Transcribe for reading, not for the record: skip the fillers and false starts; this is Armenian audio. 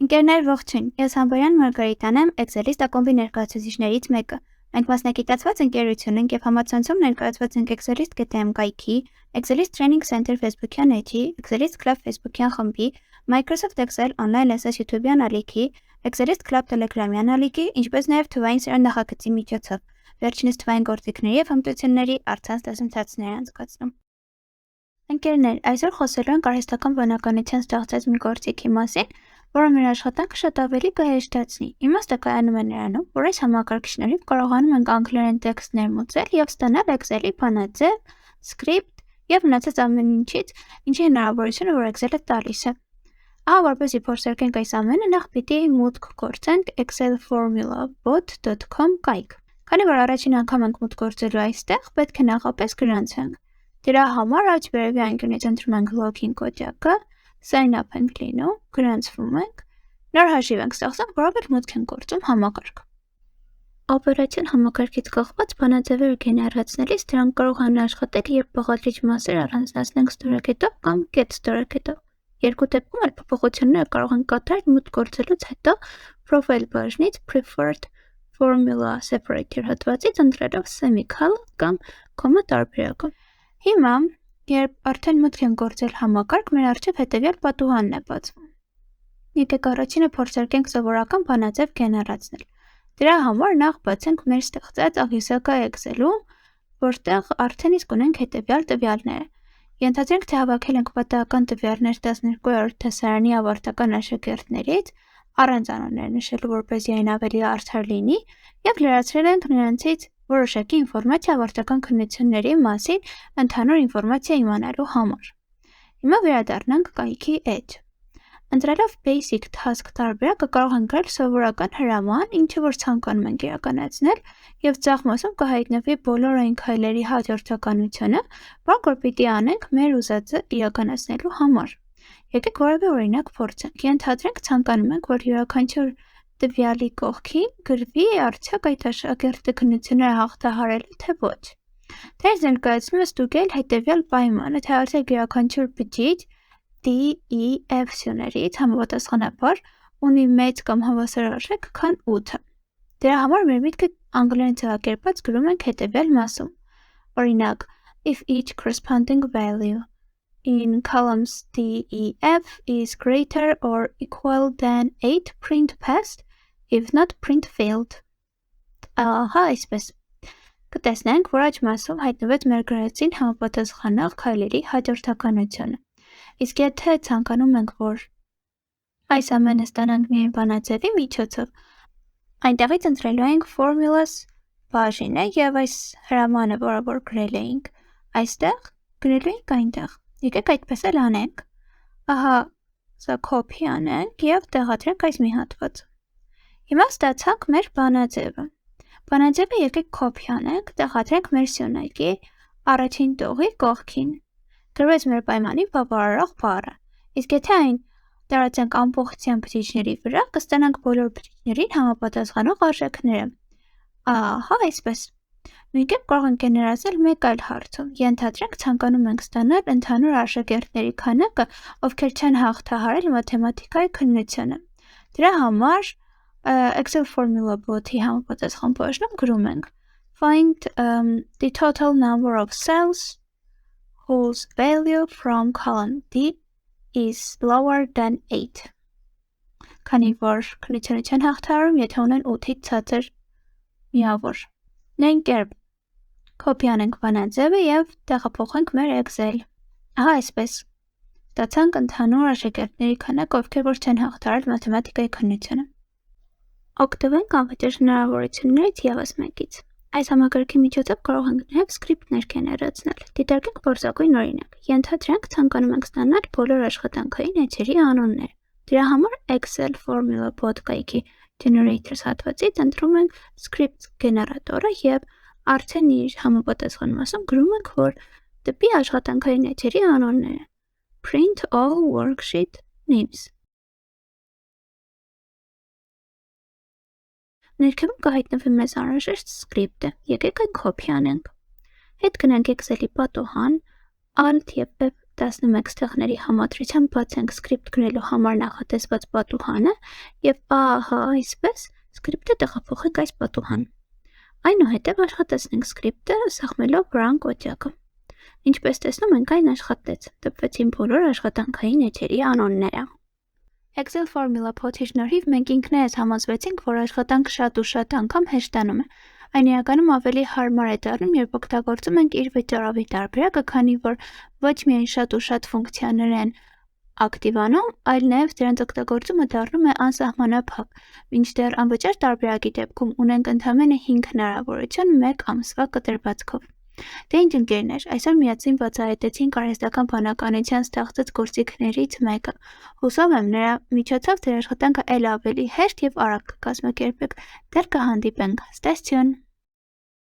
Ընկերներ ողջույն, ես Համբարյան Մարգարիտան եմ Excelist ակումբի ներկայացուցիչներից մեկը։ Մենք մասնակցված ընկերություն ենք եւ համացանցում ներկայացված ենք Excelist.am կայքի, Excelist Training Center Facebook-յան էջի, Excelist Club Facebook-յան խմբի, Microsoft Excel online lessons YouTube-յան ալիքի, Excelist Club Telegram-յան ալիքի, ինչպես նաեւ թվային սրան նախագծի միջոցով։ Վերջինս թվային գործիքների եւ հմտությունների առցանց դասընթացներ անցկացնում։ Ընկերներ, այսօր խոսելու ենք արհեստական բանականության ստեղծած մի գործիքի մասին, որը մեր աշխատանքը շատ ավելի կհեշտացնի։ Իմաստը կայանում է նրանում, որ այս համակարգիչներից կարողանում ենք անգլերեն տեքստ ներմուծել եւ ստանալ Excel-ի բանաձև, սկրիպտ եւ մնացած ամեն ինչից, ինչի հնարավորությունը որ Excel-ը տալիս է։ Ահա որպեսզի փորձարկենք այս ամենը, նախ պիտի մուտք գործենք excelformulabot.com կայք։ Քանի որ առաջին անգամ ենք մուտք գործելու այստեղ, պետք է նախապես գրանցենք։ Դրա համար աջ վերևի անկյունից ընտրում ենք login կոդյակը, sign up ենք լինում, գրանցվում ենք, նոր հաշիվ ենք ստեղծում, որով էլ մուտք ենք գործում համակարգ։ Օպերացիոն համակարգից կախված բանաձևերը գեներացնելիս դրանք կարող են աշխատել, երբ բաղադրիչ մասեր առանձնացնենք ստորակետով կամ get ստորակետով։ Երկու դեպքում էլ փոփոխությունները կարող են կատարել մուտք գործելուց հետո profile բաժնից preferred formula separator հատվածից ընտրելով semicolon կամ comma տարբերակը։ Հիմա, երբ արդեն մուտք են գործել համակարգ, մեր առջև հետևյալ պատուհանն է բացվում։ Եկեք առաջինը փորձարկենք սովորական բանաձև գեներացնել։ Դրա համար նախ բացենք մեր ստեղծած աղյուսակը Excel-ում, որտեղ արդեն իսկ ունենք հետևյալ տվյալները։ Ենթադրենք, թե հավաքել ենք պատահական տվյալներ 12-րդ դասարանի ավարտական աշակերտներից, առանց անուններ նշելու, որպեսզի այն ավելի արդար լինի, եւ լրացրել ենք նրանցից որոշակի ինֆորմացիա ավարտական քննությունների մասին ընդհանուր ինֆորմացիա իմանալու համար։ Հիմա վերադառնանք կայքի էջ։ Ընտրելով basic task տարբերակը կարող ենք գրել սովորական հրաման, ինչը որ ցանկանում ենք իրականացնել, եւ ցախ մասում կհայտնվի բոլոր այն քայլերի հաջորդականությունը, որոնք որ պիտի անենք մեր ուզածը իրականացնելու համար։ Եկեք որևէ օրինակ փորձենք։ Ենթադրենք ցանկանում ենք, որ յուրաքանչյուր տվյալի կողքին գրվի արդյոք այդ աշակերտի քննությունները հաղթահարել թե ոչ։ Դες ներկայացնում է ստուգել հետևյալ պայմանը, թե արդյոք յուրաքանչյուր բջիջ D, E, F սյուներից համապատասխանաբար ունի մեծ կամ հավասար արժեք, քան 8-ը։ Դրա համար մեր միտքը անգլերեն ձևակերպած գրում ենք հետևյալ մասում։ Օրինակ, if each corresponding value in columns D, E, F is greater or equal than 8, print passed, if not print failed։ Ահա այսպես։ Կտեսնենք, որ աջ մասում հայտնվեց մեր գրածին համապատասխանող քայլերի հաջորդականությունը։ Իսկ եթե ցանկանում ենք, որ այս ամենը ստանանք միայն բանաձևի միջոցով, այնտեղից ընտրելու ենք formulas բաժինը եւ այս հրամանը, որը որ գրել էինք, այստեղ գրելու ենք այնտեղ։ Եկեք այդպես էլ անենք։ Ահա, սա copy անենք եւ տեղադրենք այս մի հատվածը։ Հիմա ստացանք մեր բանաձևը։ Բանաձևը եկեք copy անենք, տեղադրենք մեր սյունակի առաջին տողի կողքին։ Գրվեց մեր պայմանի բավարարող բառը։ Իսկ եթե այն տարածենք ամբողջությամբ բջիջների վրա, կստանանք բոլոր բջիջներին համապատասխանող արժեքները։ Ահա այսպես։ Նույնքան կարող ենք գեներացնել մեկ այլ հարցում։ Ենթադրենք ցանկանում ենք ստանալ ընդհանուր աշակերտների քանակը, ովքեր չեն հաղթահարել մաթեմատիկայի քննությունը։ Դրա համար Excel formula bot-ի համապատասխան բաժնում գրում ենք find the total number of cells whose value from column D is lower than 8. Քանի որ քննությունը չեն հաղթահարում, եթե ունեն 8-ից ցածր միավոր։ Նույն կերպ copy անենք բանաձևը եւ տեղափոխենք մեր Excel։ Ահա այսպես։ Ստացանք ընդհանուր աշակերտների քանակը, ովքեր որ չեն հաղթահարել մաթեմատիկայի քննությունը։ Օգտվենք անվճար հնարավորություններից ևս մեկից։ Այս համակարգի միջոցով կարող ենք նաև սկրիպտներ գեներացնել։ Դիտարկենք փորձագույն օրինակ։ Ենթադրենք ցանկանում ենք ստանալ բոլոր աշխատանքային էջերի անունները։ Դրա համար Excel formula bot կայքի generators հատվածից ընտրում ենք script գեներատորը եւ արդեն իր համապատասխան մասում գրում ենք, որ տպի աշխատանքային էջերի անունները։ Print all worksheet names։ Ներքևում կհայտնվի մեզ անհրաժեշտ սկրիպտը, եկեք այն copy անենք։ Հետ գնանք Excel-ի պատուհան, Alt եւ F 11 ստեղների համադրությամբ բացենք սկրիպտ գրելու համար նախատեսված պատուհանը և ահա այսպես սկրիպտը տեղափոխենք այս պատուհան։ Այնուհետև աշխատեցնենք սկրիպտը սեղմելով վրան կոդյակը։ Ինչպես տեսնում ենք, այն աշխատեց, տպվեցին բոլոր աշխատանքային էջերի անոնները։ Excel Formula Pot-ի շնորհիվ մենք ինքներս համոզվեցինք, որ աշխատանքը շատ ու շատ անգամ հեշտանում է։ Այն իրականում ավելի հարմար է դառնում, երբ օգտագործում ենք իր վճարովի տարբերակը, քանի որ ոչ միայն շատ ու շատ ֆունկցիաներ են ակտիվանում, այլ նաև դրանց օգտագործումը դառնում է անսահմանափակ, մինչդեռ անվճար տարբերակի դեպքում ունենք ընդամենը 5 հնարավորություն 1 ամսվա կտրվածքով։ Դե ինչ ընկերներ, այսօր միասին բացահայտեցինք արհեստական բանականության ստեղծած գործիքներից մեկը։ Հուսով եմ, նրա միջոցով ձեր աշխատանքը ել ավելի հեշտ և արագ կկազմակերպեք։ Դեռ կհանդիպենք։ Stay tuned.